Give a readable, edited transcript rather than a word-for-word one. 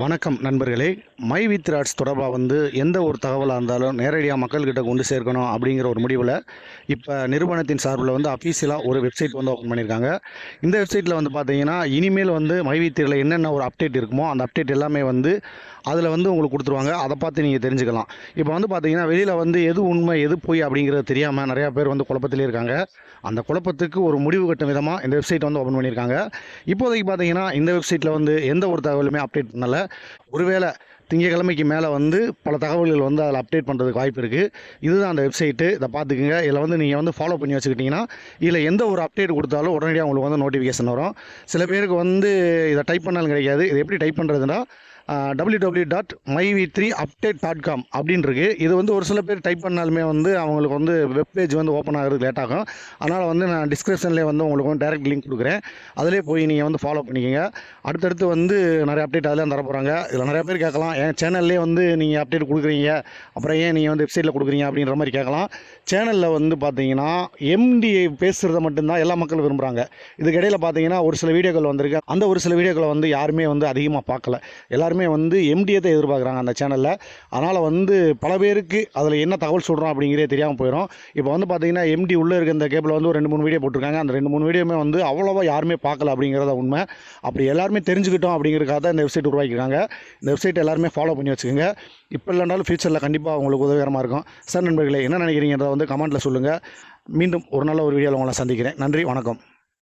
வணக்கம் நண்பர்களே. My with rods தொடர்பாக எந்த ஒரு தகவலாக இருந்தாலும் நேரடியாக மக்கள்கிட்ட கொண்டு சேர்க்கணும் அப்படிங்கிற ஒரு முடிவில் இப்போ நிறுவனத்தின் சார்பில் அஃபீஷியலாக ஒரு வெப்சைட் ஓப்பன் பண்ணியிருக்காங்க. இந்த வெப்சைட்டில் பார்த்தீங்கன்னா இனிமேல் மை வித்தில் என்னென்ன ஒரு அப்டேட் இருக்குமோ அந்த அப்டேட் எல்லாமே அதில் உங்களுக்கு கொடுத்துருவாங்க. அதை பார்த்து நீங்கள் தெரிஞ்சுக்கலாம். இப்போ பார்த்தீங்கன்னா வெளியில் எது உண்மை எது போய் அப்படிங்கிறது தெரியாமல் நிறையா பேர் குழப்பத்திலே இருக்காங்க. அந்த குழப்பத்துக்கு ஒரு முடிவு கட்டும் விதமாக இந்த வெப்சைட் ஓப்பன் பண்ணியிருக்காங்க. இப்போதைக்கு பார்த்தீங்கன்னா இந்த வெப்சைட்டில் எந்த ஒரு தகவலுமே அப்டேட் பண்ணல. ஒருவேளை திங்கக்கிழமைக்கு மேலே பல தகவல்கள் அதில் அப்டேட் பண்ணுறதுக்கு வாய்ப்பு இருக்குது. இதுதான் அந்த வெப்சைட்டு. இதை பார்த்துக்குங்க. இதில் நீங்கள் ஃபாலோ பண்ணி வச்சுக்கிட்டிங்கன்னா இதில் எந்த ஒரு அப்டேட் கொடுத்தாலும் உடனடியாக உங்களுக்கு நோட்டிஃபிகேஷன் வரும். சில பேருக்கு இதை டைப் பண்ணாலும் கிடைக்காது. இது எப்படி டைப் பண்ணுறதுன்னா www.myv3update.com அப்படின்னு இருக்குது. இது ஒரு சில பேர் டைப் பண்ணாலுமே அவங்களுக்கு வெப் பேஜ் ஓப்பன் ஆகிறதுக்கு லேட் ஆகும். அதனால் நான் டிஸ்கிரிப்ஷன்லேயே உங்களுக்கு டேரக்ட் லிங்க் கொடுக்குறேன். அதிலே போய் நீங்கள் ஃபாலோ பண்ணிக்கோங்க. அடுத்தடுத்து நிறைய அப்டேட் அதில் தர போகிறாங்க. இதில் நிறைய பேர் கேட்கலாம், ஏன் சேனல்லே நீங்கள் அப்டேட் கொடுக்குறீங்க, அப்புறம் ஏன் நீங்கள் வெப்சைட்டில் கொடுக்குறீங்க அப்படின்ற மாதிரி கேட்கலாம். சேனலில் பார்த்தீங்கன்னா எம்டி பேசுகிறத மட்டும்தான் எல்லா மக்களும் விரும்புகிறாங்க. இதுக்கிடையில் பார்த்தீங்கன்னா ஒரு சில வீடியோக்கள் வந்திருக்கு. அந்த ஒரு சில வீடியோக்களை யாருமே அதிகமாக பார்க்கல. எல்லாருமே எம்டியை தான் எதிர்பார்க்குறாங்க அந்த சேனலில். அதனால் பல பேருக்கு அதில் என்ன தகவல் சொல்கிறோம் அப்படிங்கிறதே தெரியாமல் போயிடும். இப்போ பார்த்தீங்கன்னா எம்டி உள்ளே இருக்க இந்த கேபிள் ஒரு 2-3 வீடியோ போட்டிருக்காங்க. அந்த 2-3 வீடியோமே அவ்வளோவா யாருமே பார்க்கல அப்படிங்கிறத உண்மை. அப்படி எல்லாருமே தெரிஞ்சுக்கிட்டோம் அப்படிங்கிறதுக்காக தான் இந்த வெப்சைட் உருவாக்கியிருக்காங்க. இந்த வெப்சைட் எல்லாருமே ஃபாலோ பண்ணி வச்சுக்கோங்க. இப்போ இல்லைனாலும் ஃபியூச்சரில் கண்டிப்பாக உங்களுக்கு உதவிகரமாக இருக்கும். சார் நண்பர்களே, என்ன நினைக்கிறீங்கன்றதை கமெண்ட்டில் சொல்லுங்கள். மீண்டும் ஒரு நல்ல ஒரு வீடியோவில் உங்களை சந்திக்கிறேன். நன்றி, வணக்கம்.